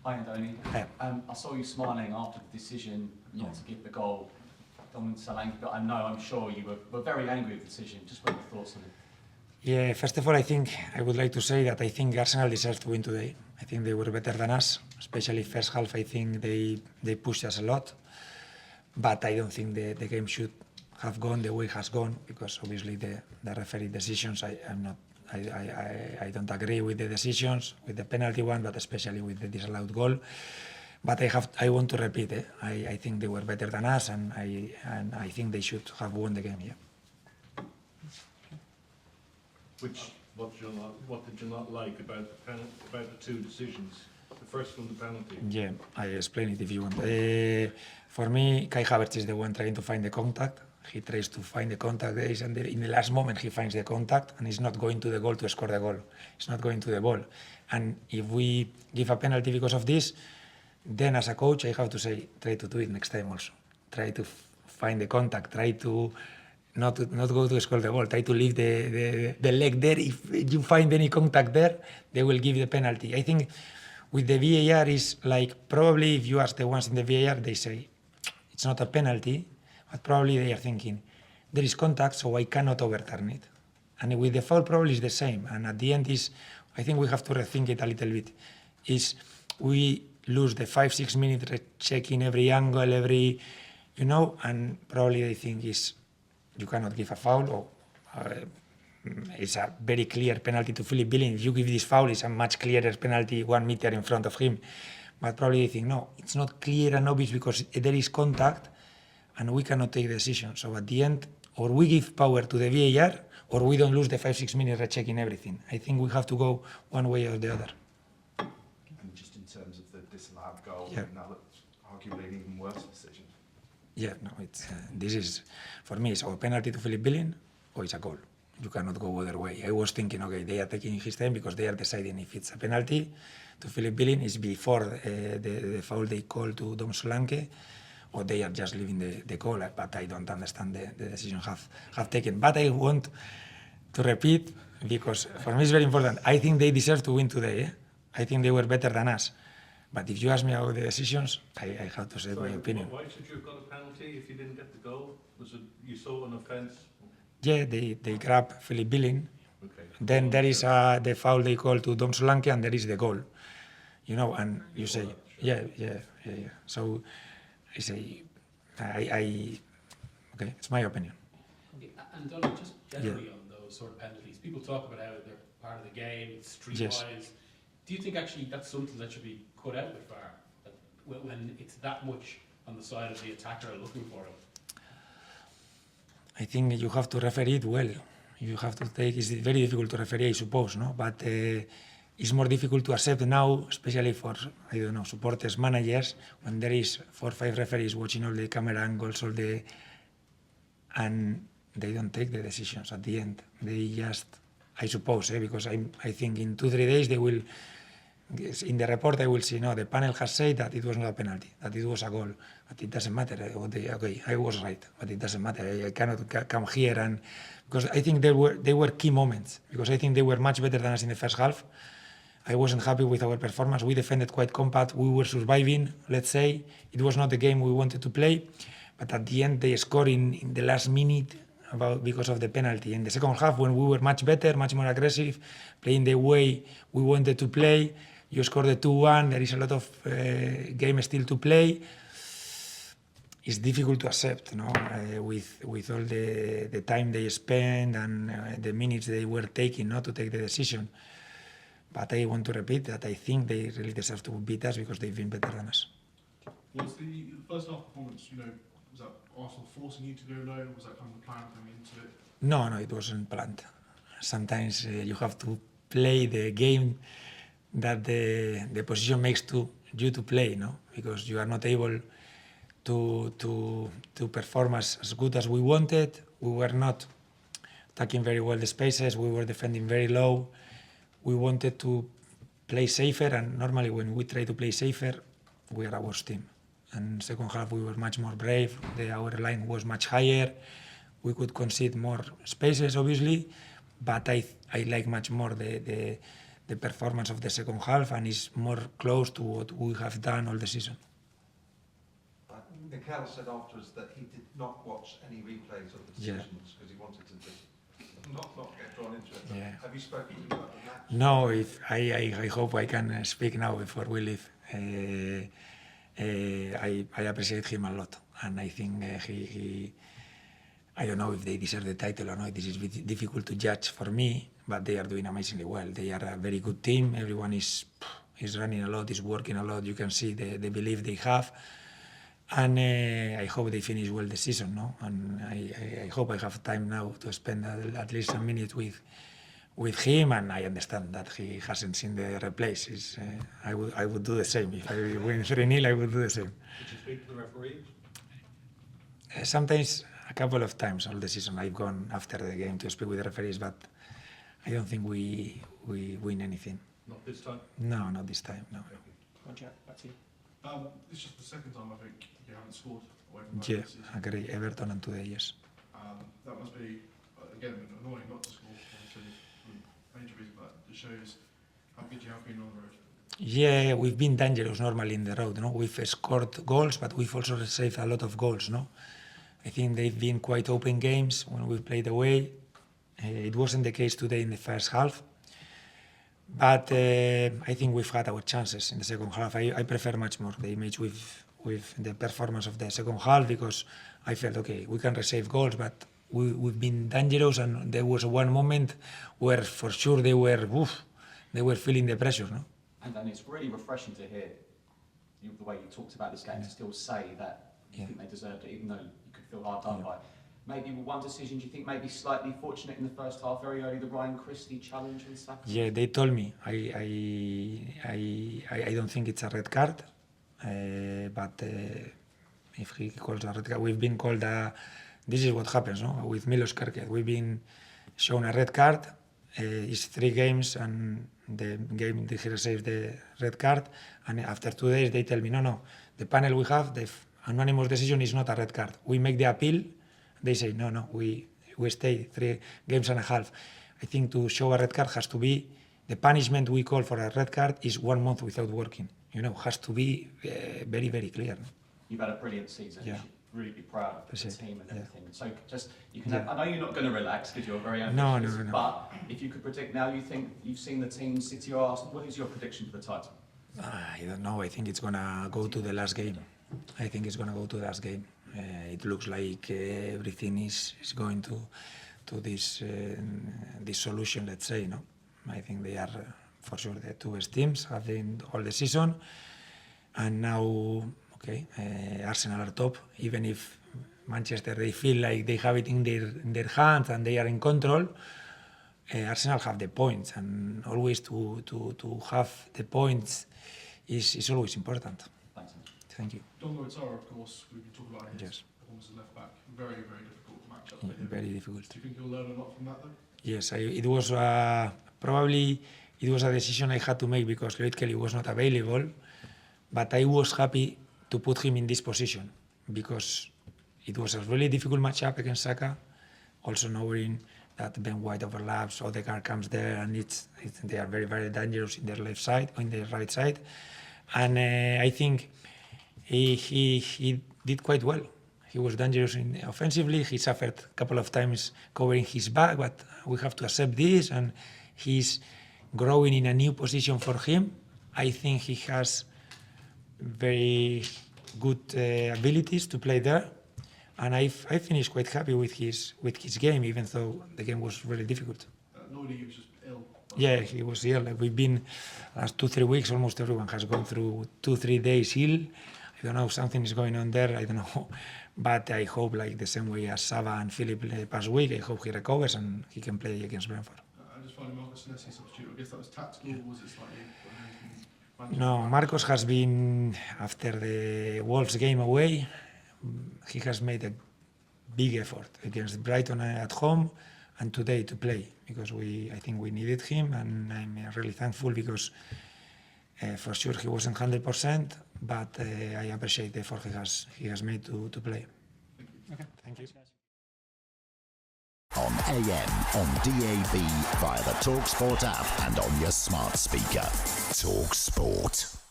Hi, Andoni. I saw you smiling after the decision not to give the goal. I'm sure you were very angry with the decision. Just what are your thoughts on it? Yeah, first of all, I would like to say that I think Arsenal deserves to win today. I think they were better than us, especially first half. I think they pushed us a lot, but I don't think the game should have gone the way it has gone, because obviously the referee decisions, I don't agree with the decisions, with the penalty one, but especially with the disallowed goal. But I want to repeat it. I think they were better than us, and I think they should have won the game. Yeah. What did you not like about the two decisions? The first one, the penalty. Yeah, I explain it if you want. For me, Kai Havertz is the one trying to find the contact. He tries to find the contact there, and in the last moment he finds the contact, and he's not going to the goal to score the goal. He's not going to the ball. And if we give a penalty because of this, then as a coach I have to say, try to do it next time also. Try to find the contact. Try to not go to score the goal. Try to leave the leg there. If you find any contact there, they will give the penalty. I think with the VAR is like, probably if you ask the ones in the VAR, they say it's not a penalty, but probably they are thinking there is contact, so I cannot overturn it. And with the foul, probably is the same. And at the end I think we have to rethink it a little bit. We lose the 5-6 minutes checking every angle, and probably they think you cannot give a foul, or it's a very clear penalty to Philip Billing. If you give this foul, it's a much clearer penalty 1 meter in front of him. But probably they think, no, it's not clear and obvious because there is contact and we cannot take the decision. So at the end, or we give power to the VAR, or we don't lose the 5-6 minutes rechecking everything. I think we have to go one way or the other. And just in terms of the disallowed goal, yeah. Now that's arguably an even worse decision. Yeah, no, this is, for me, it's a penalty to Philip Billing or it's a goal. You cannot go other way. I was thinking, okay, they are taking his time because they are deciding if it's a penalty to Philip Billing is before the foul they call to Dom Solanke, or they are just leaving the call. But I don't understand the decision have taken. But I want to repeat, because for me it's very important. I think they deserve to win today. I think they were better than us. But if you ask me about the decisions, I have to say my opinion. Why should you have got a penalty if you didn't get the goal? Was it you saw an offence? Yeah, they grab Philip Billing. Okay. Then there is the foul they call to Dom Solanke, and there is the goal. And you say, yeah. So I say, okay, it's my opinion. Okay, and Donald, just generally on those sort of penalties, people talk about how they're part of the game, it's streetwise. Yes. Do you think actually that's something that should be cut out with VAR, when it's that much on the side of the attacker looking for it? I think you have to referee it well. You have to it's very difficult to referee, I suppose, no? But it's more difficult to accept now, especially for, supporters, managers, when there is 4 or 5 referees watching all the camera angles, and they don't take the decisions at the end. They just, I suppose, because I think in 2-3 days they will, in the report I will see, no, the panel has said that it was not a penalty, that it was a goal, but it doesn't matter. Okay, I was right, but it doesn't matter. I cannot come here, and because I think they were key moments, because I think they were much better than us in the first half. I wasn't happy with our performance. We defended quite compact. We were surviving, let's say. It was not the game we wanted to play, but at the end they scored in the last minute because of the penalty. In the second half, when we were much better, much more aggressive, playing the way we wanted to play, you scored the 2-1. There is a lot of game still to play. It's difficult to accept, with all the time they spend and the minutes they were taking, to take the decision. But I want to repeat that I think they really deserve to beat us because they've been better than us. Was the first half performance, was that Arsenal forcing you to go low? Was that kind of the plan coming into it? No, it wasn't planned. Sometimes you have to play the game that the position makes you to play, because you are not able to perform as good as we wanted. We were not attacking very well the spaces. We were defending very low. We wanted to play safer, and normally when we try to play safer, we are a worse team. And second half we were much more brave. Our line was much higher. We could concede more spaces, obviously, but I like much more the the performance of the second half, and is more close to what we have done all the season. Mikel said afterwards that he did not watch any replays of the decisions because he wanted to just not get drawn into it. Yeah. Have you spoken to him about the match? No, I hope I can speak now before we leave. I appreciate him a lot, and I think he I don't know if they deserve the title or not. This is difficult to judge for me, but they are doing amazingly well. They are a very good team. Everyone is running a lot, is working a lot. You can see the belief they have. And I hope they finish well the season, no? And I hope I have time now to spend at least a minute with him, and I understand that he hasn't seen the replays. I would do the same. If I win 3-0, I would do the same. Did you speak to the referee? Sometimes, a couple of times all the season, I've gone after the game to speak with the referees, but I don't think we win anything. Not this time? No, not this time, no. Roger, back to you. It's just the second time I think you haven't scored away from Yeah, this season. agree. Everton and today, yes. That must be, again, annoying not to score. Obviously, major reason, but it shows how good you have been on the road. Yeah, we've been dangerous normally in the road, no? We've scored goals, but we've also saved a lot of goals, no? I think they've been quite open games when we played away. It wasn't the case today in the first half. But I think we've had our chances in the second half. I prefer much more the image with the performance of the second half, because I felt, okay, we can save goals, but we've been dangerous, and there was one moment where for sure they were feeling the pressure, no? And then it's really refreshing to hear the way you talked about this game, to still say that you think they deserved it, even though you could feel hard done by it. Maybe one decision, do you think maybe slightly fortunate in the first half, very early, the Ryan Christie challenge on Saka? Yeah, they told me. I don't think it's a red card, but if he calls a red card, we've been called this is what happens, no? With Milos Kerkez, we've been shown a red card. It's 3 games, and the game he received the red card, and after 2 days they tell me, no, the panel we have, the anonymous decision is not a red card. We make the appeal. They say, no, we stay 3 games and a half. I think to show a red card has to be, the punishment we call for a red card is 1 month without working. Has to be very, very clear. No? You've had a brilliant season. Yeah. You should really be proud of the team and Yeah. everything. So just, you can I know you're not going to relax because you're very ambitious. No. But if you could predict now, you think you've seen the team, City or Arsenal, what is your prediction for the title? I don't know. I think it's going to go to the last game. It looks like everything is going to this solution, let's say, no? I think they are, for sure, the 2 best teams have been all the season. And now, Arsenal are top, even if Manchester, they feel like they have it in their hands and they are in control. Arsenal have the points, and always to have the points is always important. Thanks. Thank you. Dongo Itara, of course, we've been talking about his Yes. performance as left back. Very, very difficult matchup Yeah, for him. very difficult. Do you think he'll learn a lot from that, though? Yes, it was probably it was a decision I had to make because Lloyd Kelly was not available, but I was happy to put him in this position because it was a really difficult matchup against Saka, also knowing that Ben White overlaps, Odegaard comes there, and they are very, very dangerous in their left side, on their right side, and I think he did quite well. He was dangerous offensively. He suffered a couple of times covering his back, but we have to accept this, and he's growing in a new position for him. I think he has very good abilities to play there, and I finished quite happy with his game, even though the game was really difficult. Nobody, he was just ill. Yeah, he was ill. We've been last 2-3 weeks. Almost everyone has gone through 2-3 days ill. I don't know, something is going on there. I don't know, but I hope, like the same way as Sava and Philip past week, I hope he recovers and he can play against Brentford. I just find Marcus Senesi substitute. I guess that was tactical, or was it slightly? No, Marcos has been, after the Wolves game away, he has made a big effort against Brighton at home and today to play, because I think we needed him, and I'm really thankful because for sure he wasn't 100%, but I appreciate the effort he has made to play. Okay. Thank you. Thanks, guys. on AM, on DAB, via the talkSPORT app and on your smart speaker. talkSPORT.